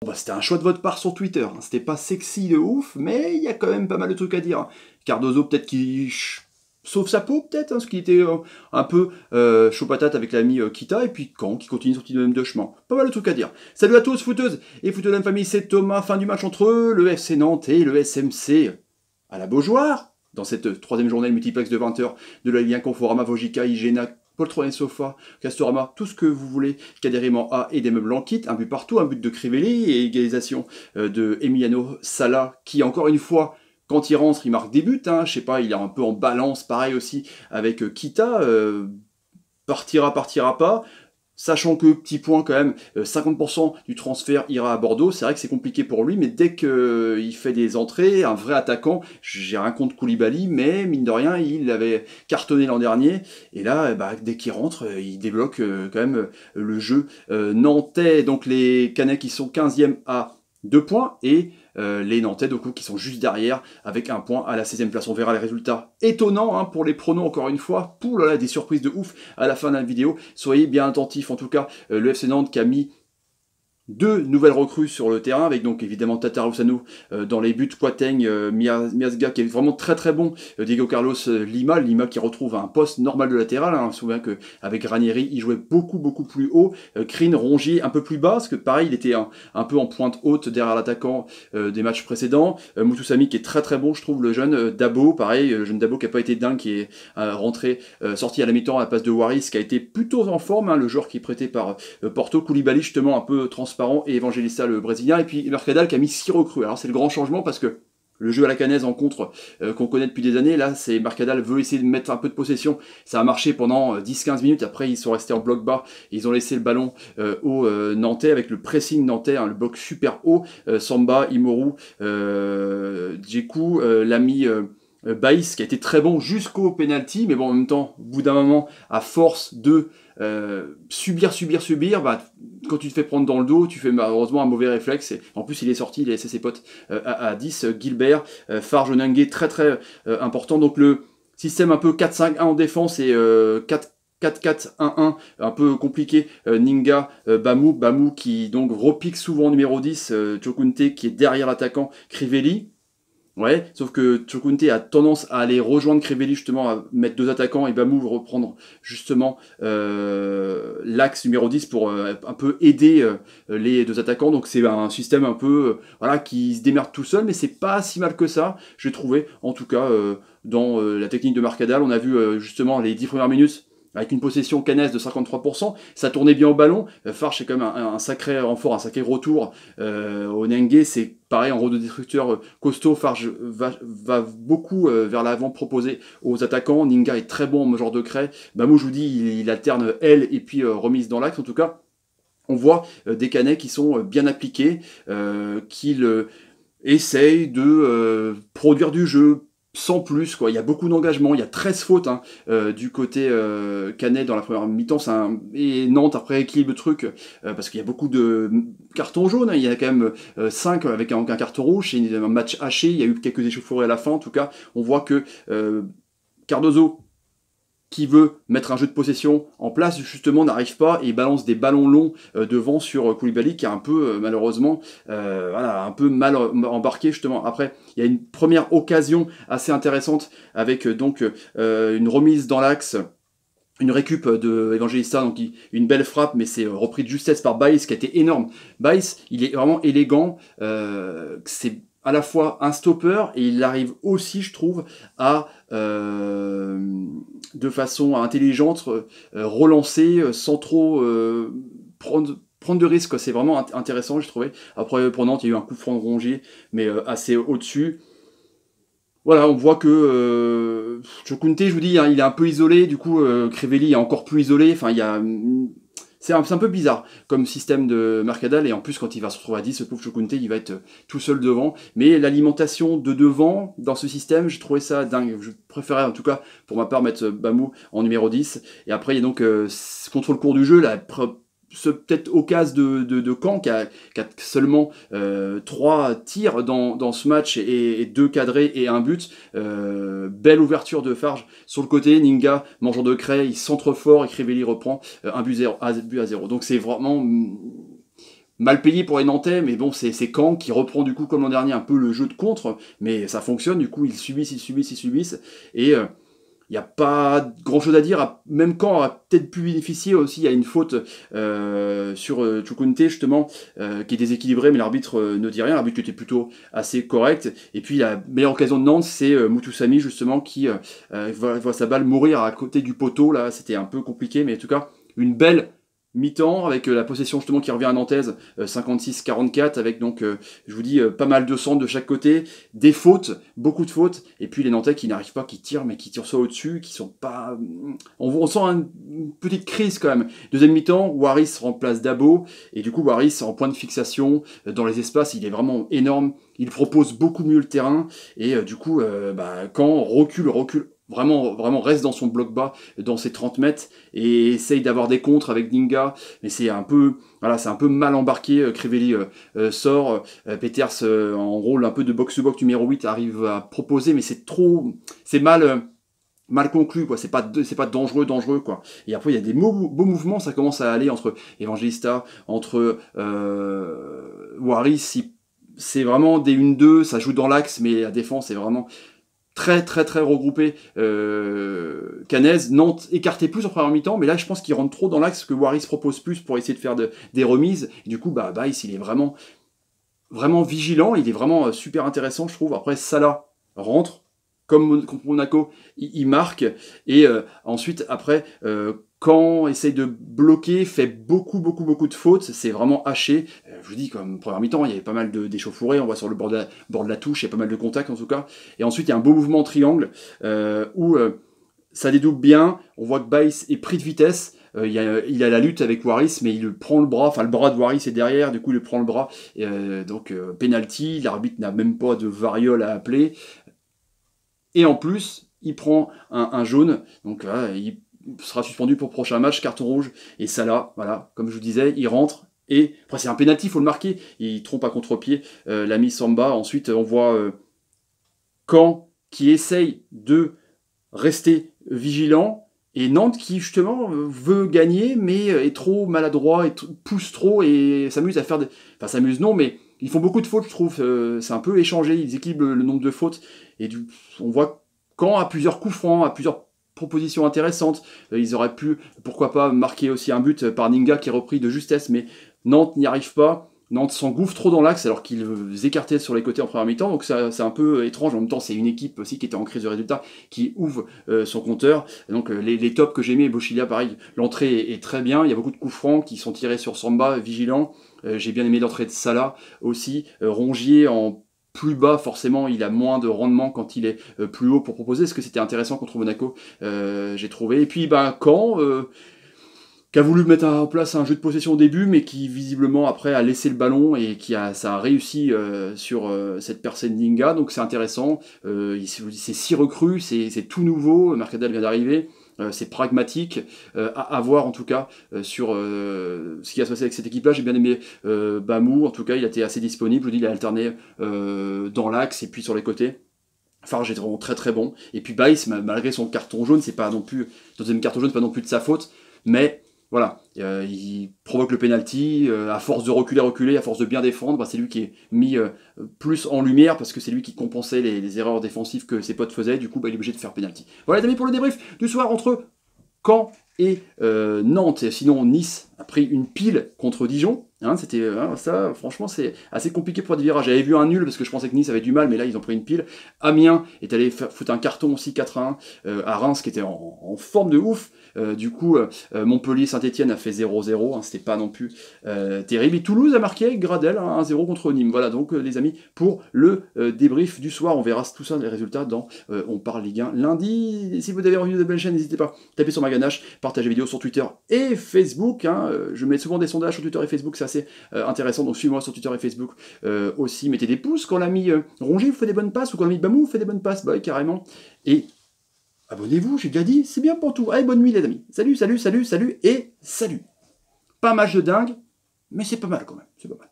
Bon, bah, c'était un choix de votre part sur Twitter, hein. C'était pas sexy de ouf, mais il y a quand même pas mal de trucs à dire. Cardozo, peut-être qu'il sauve sa peau, peut-être, hein, parce qu'il était un peu chaud patate avec l'ami Kita, et puis Caen qui continue son petit même de chemin. Pas mal de trucs à dire. Salut à tous, footeuses et footeux de la famille, c'est Thomas. Fin du match entre le FC Nantes et le SMC à la Beaujoire, dans cette troisième journée, le multiplex de 20h de la Ligue 1, Conforama, Vogica, Igena, Paul Troyen Sofa, Castorama, tout ce que vous voulez, Cadériment A et des meubles en kit, un but partout, un but de Crivelli et égalisation de Emiliano Sala, qui encore une fois, quand il rentre, il marque des buts, hein, je sais pas, il est un peu en balance, pareil aussi avec Kita, partira pas. Sachant que, petit point quand même, 50% du transfert ira à Bordeaux, c'est vrai que c'est compliqué pour lui, mais dès qu'il fait des entrées, un vrai attaquant, j'ai rien contre Koulibaly, mais mine de rien, il avait cartonné l'an dernier, et là, bah, dès qu'il rentre, il débloque quand même le jeu nantais, donc les Canets qui sont 15e à 2 points, et les Nantais donc, qui sont juste derrière avec un point à la 16e place. On verra les résultats étonnants hein, pour les pronos encore une fois. Pour là, des surprises de ouf à la fin de la vidéo. Soyez bien attentifs. En tout cas, le FC Nantes qui a mis 2 nouvelles recrues sur le terrain, avec donc évidemment Tatarusanu dans les buts, Quateng, Miasga qui est vraiment très très bon, Diego Carlos Lima qui retrouve un poste normal de latéral, hein. On se souvient qu'avec Ranieri il jouait beaucoup plus haut, Krine, Rongier un peu plus bas, parce que pareil il était un peu en pointe haute derrière l'attaquant des matchs précédents, Mutusami qui est très très bon je trouve, le jeune Dabo, pareil, le jeune Dabo qui n'a pas été dingue, qui est rentré, sorti à la mi-temps à la place de Waris, qui a été plutôt en forme, hein, le joueur qui est prêté par Porto, Koulibaly justement un peu transparent, et Evangelista le brésilien, et puis Mercadal qui a mis 6 recrues. Alors c'est le grand changement parce que le jeu à la canaise en contre qu'on connaît depuis des années, là c'est Mercadal veut essayer de mettre un peu de possession, ça a marché pendant 10-15 minutes, après ils sont restés en bloc bas, et ils ont laissé le ballon au Nantais avec le pressing nantais, hein, le bloc super haut, Samba, Imoru, Djekou, l'ami Baïs qui a été très bon jusqu'au penalty, mais bon en même temps, au bout d'un moment, à force de subir, bah, quand tu te fais prendre dans le dos, tu fais malheureusement un mauvais réflexe, et en plus il est sorti, il a laissé ses potes à 10, Gilbert, Farge Onangue, très important, donc le système un peu 4-5-1 en défense et 4-4-1-1, un peu compliqué, Ninga, Bamou qui donc repique souvent numéro 10, Chokunte qui est derrière l'attaquant, Crivelli. Ouais, sauf que Chokunte a tendance à aller rejoindre Crivelli justement, à mettre 2 attaquants, et Bamou reprendre justement l'axe numéro 10 pour un peu aider les 2 attaquants. Donc c'est un système un peu voilà, qui se démerde tout seul, mais c'est pas si mal que ça, j'ai trouvé. En tout cas, dans la technique de Mercadal, on a vu justement les 10 premières minutes, avec une possession canaise de 53%, ça tournait bien au ballon. Farge c'est quand même un sacré renfort, un sacré retour. Onangue c'est pareil, en rôle de destructeur costaud. Farge va beaucoup vers l'avant proposer aux attaquants. Ninga est très bon en genre de craie. Bamou, je vous dis, il alterne aile et puis remise dans l'axe. En tout cas, on voit des Canets qui sont bien appliqués, qui essayent de produire du jeu, sans plus, quoi. Il y a beaucoup d'engagement, il y a 13 fautes hein, du côté Canet dans la première mi-temps, et Nantes après équilibre le truc, parce qu'il y a beaucoup de cartons jaunes, hein. Il y en a quand même 5 avec un carton rouge, c'est un match haché, il y a eu quelques échauffourées à la fin, en tout cas, on voit que Cardozo, qui veut mettre un jeu de possession en place, justement, n'arrive pas et balance des ballons longs devant sur Koulibaly, qui est un peu, malheureusement, voilà, un peu mal embarqué, justement. Après, il y a une première occasion assez intéressante avec donc une remise dans l'axe, une récup de Evangelista, donc une belle frappe, mais c'est repris de justesse par Baïs, qui a été énorme. Baïs, il est vraiment élégant, c'est à la fois un stopper, et il arrive aussi, je trouve, à de façon intelligente relancer sans trop prendre de risques. C'est vraiment intéressant, j'ai trouvé. Après, pour Nantes, il y a eu un coup franc de Rongier, mais assez au-dessus. Voilà, on voit que Chokunte, je vous dis, hein, il est un peu isolé, du coup, Crivelli est encore plus isolé. Enfin, il y a... C'est un peu bizarre comme système de Mercadal, et en plus quand il va se retrouver à 10, ce pauvre Chokunte, il va être tout seul devant. Mais l'alimentation de devant, dans ce système, j'ai trouvé ça dingue. Je préférais en tout cas, pour ma part, mettre Bamou en numéro 10. Et après, il y a donc, contre le cours du jeu, peut-être occasion de Caen qui a seulement 3 tirs dans ce match et 2 cadrés et 1 but. Belle ouverture de Farge sur le côté, Ninga, mangeur de craie, il centre fort et Crivelli reprend un but à 0. Donc c'est vraiment mal payé pour les Nantais, mais bon, c'est Caen qui reprend du coup, comme l'an dernier, un peu le jeu de contre, mais ça fonctionne, du coup, ils subissent, ils subissent, ils subissent, et il n'y a pas grand chose à dire, même Caen a peut-être pu bénéficier aussi, il y a une faute sur Chukwunte justement, qui est déséquilibré, mais l'arbitre ne dit rien, l'arbitre était plutôt assez correct, et puis la meilleure occasion de Nantes, c'est Mutusami justement, qui voit sa balle mourir à côté du poteau, là, c'était un peu compliqué, mais en tout cas, une belle mi-temps, avec la possession justement qui revient à Nantaise, 56-44, avec donc, je vous dis, pas mal de centres de chaque côté, des fautes, beaucoup de fautes, et puis les Nantais qui n'arrivent pas, qui tirent, mais qui tirent soit au-dessus, qui sont pas... On sent une petite crise quand même. Deuxième mi-temps, Waris remplace Dabo, et du coup Waris en point de fixation, dans les espaces, il est vraiment énorme, il propose beaucoup mieux le terrain, et du coup, quand recule, vraiment reste dans son bloc bas, dans ses 30 mètres, et essaye d'avoir des contres avec Dinga, mais c'est un peu mal embarqué. Crivelli sort, Peters en rôle un peu de box-to-box numéro 8 arrive à proposer, mais c'est mal conclu, quoi. C'est pas dangereux, quoi. Et après, il y a des beaux mouvements, ça commence à aller entre Evangelista, entre Waris, c'est vraiment des 1-2, ça joue dans l'axe, mais la défense est vraiment très regroupé. Canez, Nantes écarté plus en première mi-temps, mais là je pense qu'il rentre trop dans l'axe, que Waris propose plus pour essayer de faire des remises, et du coup Baïs il est vraiment vigilant, il est vraiment super intéressant je trouve. Après Salah rentre, comme contre Monaco, il marque, et ensuite après Caen essaye de bloquer, fait beaucoup de fautes, c'est vraiment haché. Je vous dis, comme première mi-temps, il y avait pas mal d'échauffourées, on voit sur le bord de la touche, il y a pas mal de contacts en tout cas. Et ensuite, il y a un beau mouvement en triangle où ça dédouble bien, on voit que Baïs est pris de vitesse. Il a la lutte avec Waris, mais il prend le bras, enfin le bras de Waris est derrière, du coup il prend le bras, donc penalty, l'arbitre n'a même pas de variole à appeler. Et en plus, il prend un jaune, donc là, il sera suspendu pour le prochain match, carton rouge. Et Salah, voilà, comme je vous disais, il rentre. Et après, c'est un pénalty, il faut le marquer. Il trompe à contre-pied l'ami Samba. Ensuite, on voit Caen qui essaye de rester vigilant. Et Nantes qui, justement, veut gagner, mais est trop maladroit, et pousse trop et s'amuse à faire des... Enfin, s'amuse non, mais ils font beaucoup de fautes, je trouve. C'est un peu échangé, ils équilibrent le nombre de fautes. Et on voit Caen a plusieurs coups francs, a plusieurs propositions intéressantes. Ils auraient pu, pourquoi pas, marquer aussi un but par Ninga qui est repris de justesse, mais Nantes n'y arrive pas. Nantes s'engouffre trop dans l'axe alors qu'ils écartaient sur les côtés en première mi-temps, donc c'est un peu étrange. En même temps, c'est une équipe aussi qui était en crise de résultats qui ouvre son compteur. Donc les tops que j'ai aimés, Bochilia pareil, l'entrée est très bien, il y a beaucoup de coups francs qui sont tirés sur Samba, vigilant. J'ai bien aimé l'entrée de Salah aussi. Rongier en plus bas, forcément, il a moins de rendement quand il est plus haut pour proposer. Est-ce que c'était intéressant contre Monaco, j'ai trouvé. Et puis Caen, qui a voulu mettre en place un jeu de possession au début, mais qui visiblement après a laissé le ballon et ça a réussi sur cette percée de Ninga, donc c'est intéressant. C'est 6 recrues, c'est tout nouveau, Mercadal vient d'arriver. C'est pragmatique, à voir en tout cas sur ce qui va se passer avec cette équipe-là. J'ai bien aimé Bamou, en tout cas il a été assez disponible, je vous dis, il a alterné dans l'axe et puis sur les côtés. Farge est vraiment très bon. Et puis Baïs, malgré son carton jaune, c'est pas non plus, deuxième carton jaune, c'est pas non plus de sa faute, mais voilà, il provoque le penalty, à force de reculer, à force de bien défendre, c'est lui qui est mis plus en lumière parce que c'est lui qui compensait les erreurs défensives que ses potes faisaient, du coup il est obligé de faire penalty. Voilà les amis pour le débrief du soir entre Caen et Nantes. Et sinon Nice a pris une pile contre Dijon. C'était ça, franchement, c'est assez compliqué pour Diviera. J'avais vu un nul parce que je pensais que Nice avait du mal, mais là ils ont pris une pile. Amiens est allé foutre un carton aussi 4-1 à Reims qui était en forme de ouf. Du coup, Montpellier, Saint-Etienne a fait 0-0, c'était pas non plus terrible. Et Toulouse a marqué avec Gradel 1-0 contre Nîmes. Voilà donc les amis pour le débrief du soir. On verra tout ça, les résultats dans On parle Ligue 1 lundi. Et si vous avez envie de belle chaîne, n'hésitez pas, tapez sur ma ganache, partagez la vidéo sur Twitter et Facebook. Je mets souvent des sondages sur Twitter et Facebook, c'est assez intéressant, donc suivez-moi sur Twitter et Facebook aussi. Mettez des pouces quand l'ami Rongier vous fait des bonnes passes ou quand l'ami Bamou vous fait des bonnes passes, ouais, carrément. Et abonnez-vous, j'ai déjà dit, c'est bien pour tout. Allez, bonne nuit les amis. Salut et salut. Pas un match de dingue, mais c'est pas mal quand même, c'est pas mal.